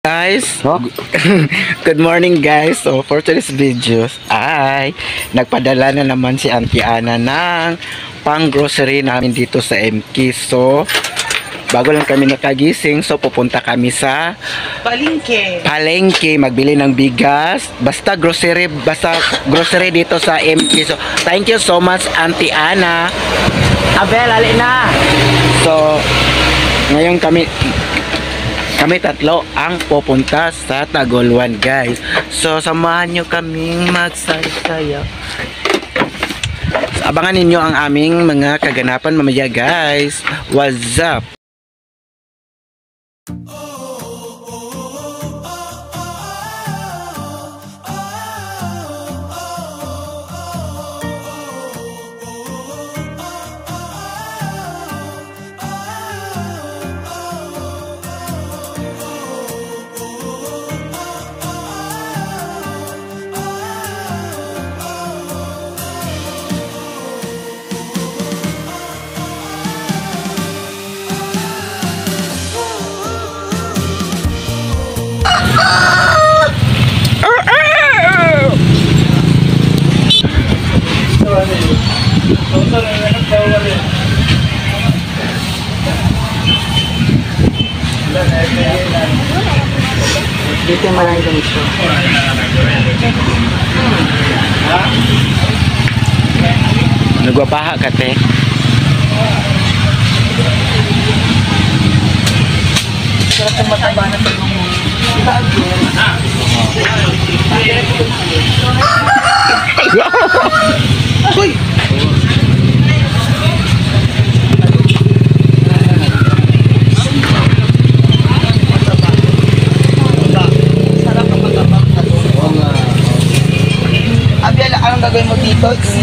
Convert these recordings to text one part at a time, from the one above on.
Guys, good morning guys. So for today's videos ay nagpadala na naman si Auntie Ana ng pang grocery namin dito sa MK. So bago lang kami nakagising, so pupunta kami sa palengke magbili ng bigas, basta grocery dito sa MK. So thank you so much Auntie Ana. Abel, ali na. So ngayon kami tatlo ang pupunta sa Tagoloan guys. So samahan nyo kaming magsasaya. So, abangan ninyo ang aming mga kaganapan mamaya guys. What's up? Dito marami ganito. Nagwapaha ka te. Sarap ang mataba na ito. Uy! Ang gagawin mo dito is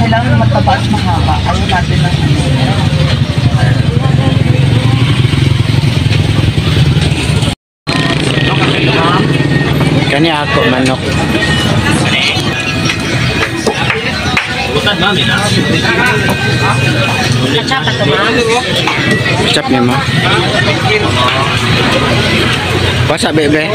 kailangan mataba at mahaba. Ayaw natin ng kanya ako manok. Kacap niya ma. Pasa bebe.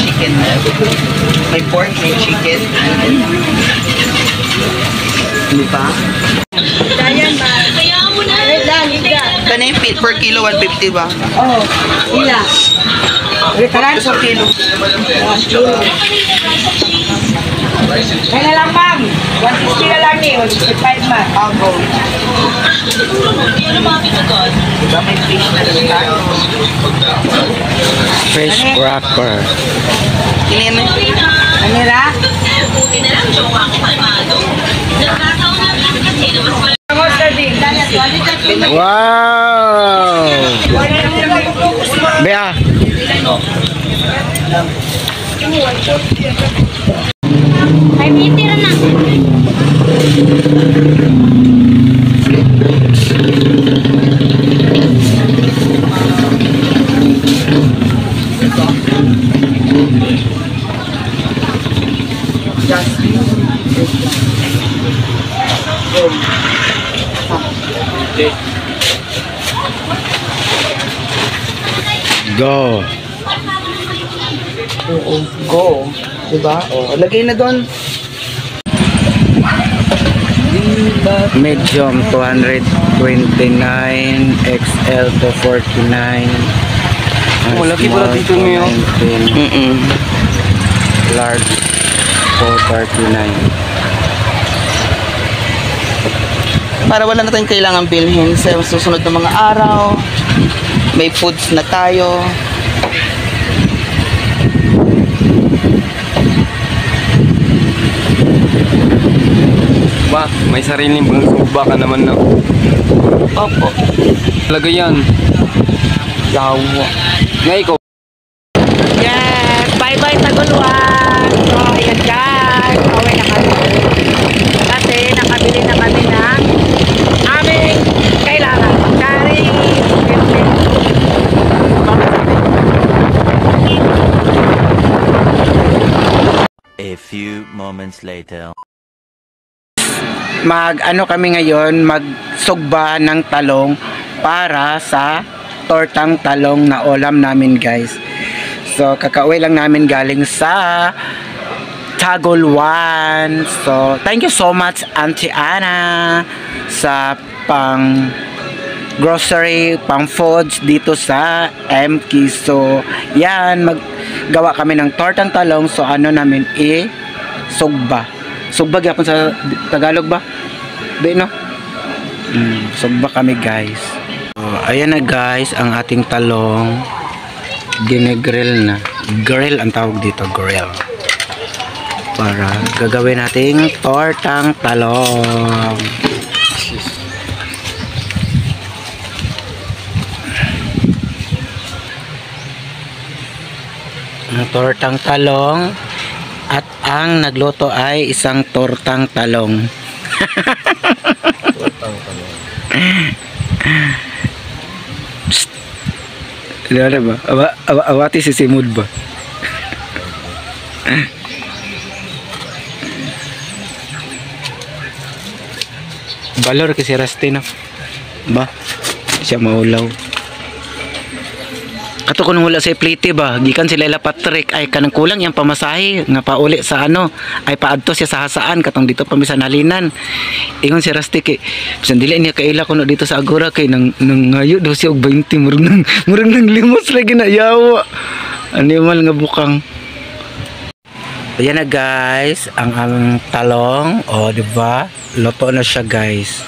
Chicken. May pork, may chicken. Hindi pa? Dayan ba? Kaya mo na. Kano yung feet per kilo, 150 ba? Oo. Ila. Parang isang kilo. Kaya na lang ma'am. 150 na lang eh. 155 man. Ako. Diba may fish na rin? Fish wrapper. Tingnan mo. Anira? Wow! Bea. Ay, mitira na. Go. Oo, go. Diba? O, lagay na doon. Medium 229, XL to 49. Oh, laki pala dito niyo. Large 439. Para wala na tayong kailangan bilhin sa susunod na mga araw. May foods na tayo. Ba, may sariling pangsuba ka naman na. Opo. Talaga yan. Yawa. Nga ikaw. Yes! Bye-bye Taguluan! So, ayan guys. Pauwi na kami. Kasi nakabili na kami ng aming kailangan. Dari. A few moments later. Mag-ano kami ngayon, magsugba ng talong para sa tortang talong na ulam namin, guys. So, kakauwi lang namin galing sa Taguluan. So, thank you so much, Auntie Ana, sa pang grocery, pang foods dito sa MK. So, yan, maggawa kami ng tortang talong. So, ano namin, sugba. Sugba gyapon sa Tagalog ba? Di no? Sugba kami, guys. So, ayan na, guys, ang ating talong. Ginegrill na. Grill ang tawag dito, grill. Para gagawin nating tortang talong. Ang tortang talong at ang nagluto ay isang tortang talong. Tortang talong. Psst. Ano ba? Awati si Simud ba? Balor kasi Rusty na. Ba? Siya maulaw. Kato ko nung wala sa plite ba, gikan sila ila Patrick ay kanang kulang yang pamasahe nga pauli sa ano ay paadto siya sa hasaan katong dito pa mi sa Nalinan. Ingon si Rusty kay bisan dili niya kaila kuno dito sa Agora kay nang ngayo daw siya og 20 murag nang limos lagi na yawa. Animal nga bukang. Ayan na, guys, ang aming talong, di ba? Luto na siya, guys.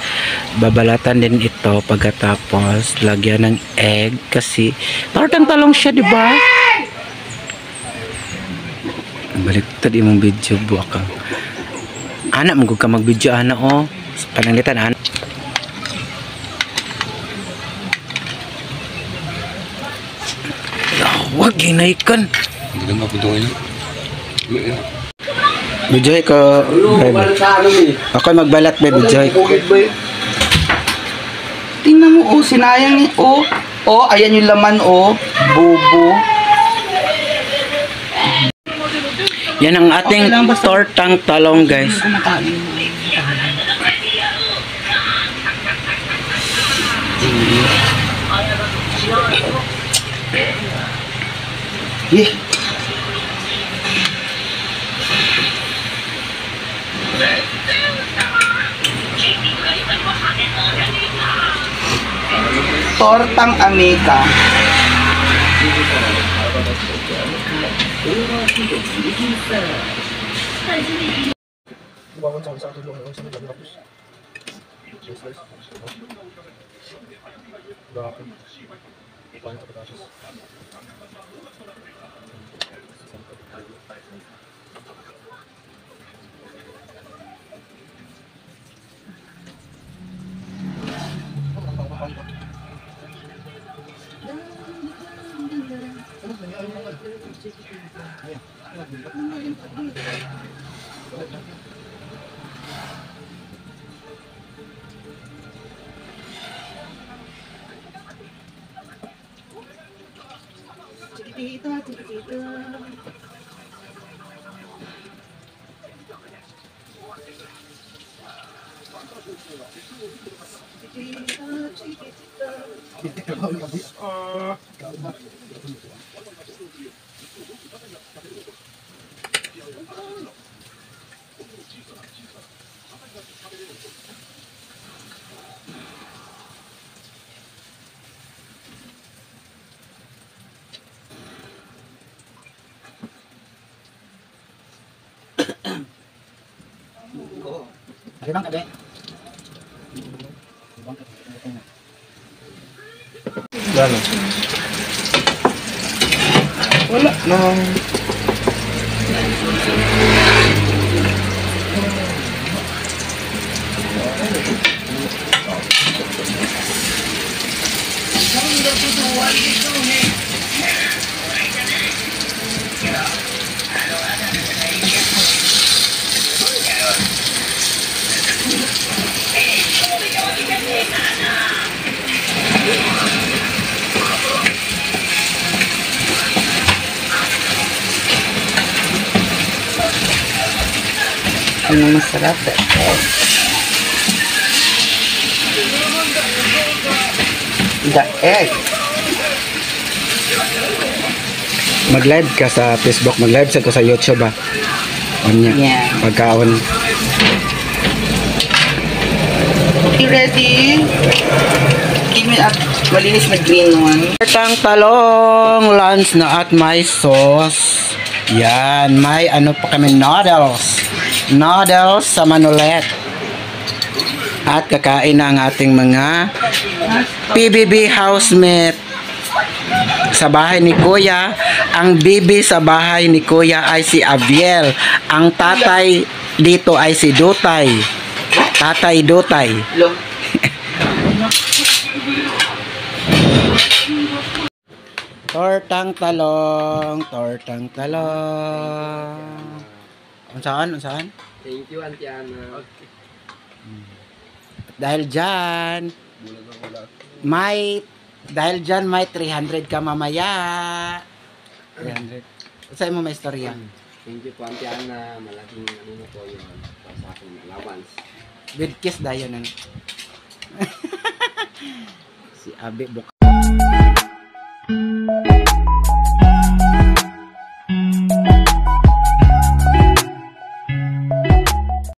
Babalatan din ito pagkatapos lagyan ng egg kasi tortang talong siya, di ba? Baliktad imong video, buwak ka. Anak, magug ka mag-video, anak, oh. Pananglitan, anak. Wag ginaikan. Hindi lang mapituin. Bijoy ko, baby. Ako magbalat, baby. Bijoy. Tingnan mo, oh, sinayang ni, oh. Oh, ayan yung laman, oh. Bubo. Yan ang ating tortang talong, guys. Yeah. Tortang Amika. Bang kabe. Wala. Wala na. Ano masarap eh. The egg. Mag-live ka sa Facebook, mag-live sa ko sa YouTube ba? On niya. Yeah. Pagkaon. You ready? Give me a malinis na green one. Tang talong, lunch na at may sauce. Yan, may ano pa kami, noodles. Noodles sa manulet. At kakain na ang ating mga PBB housemate. Sa bahay ni Kuya, ang bibi sa bahay ni Kuya ay si Abiel. Ang tatay dito ay si Dutay. Tatay Dutay. Lo. Tortang talong, tortang talong. Unsaan, unsaan? Thank you, Auntie Ana. Dahil dyan, may 300 ka mamaya. 300. Saan mo may istorya? Thank you po, Auntie Ana. Malaking ano na po yun. Para sa aking allowance. With kiss dayo nun. Si Abi Buk.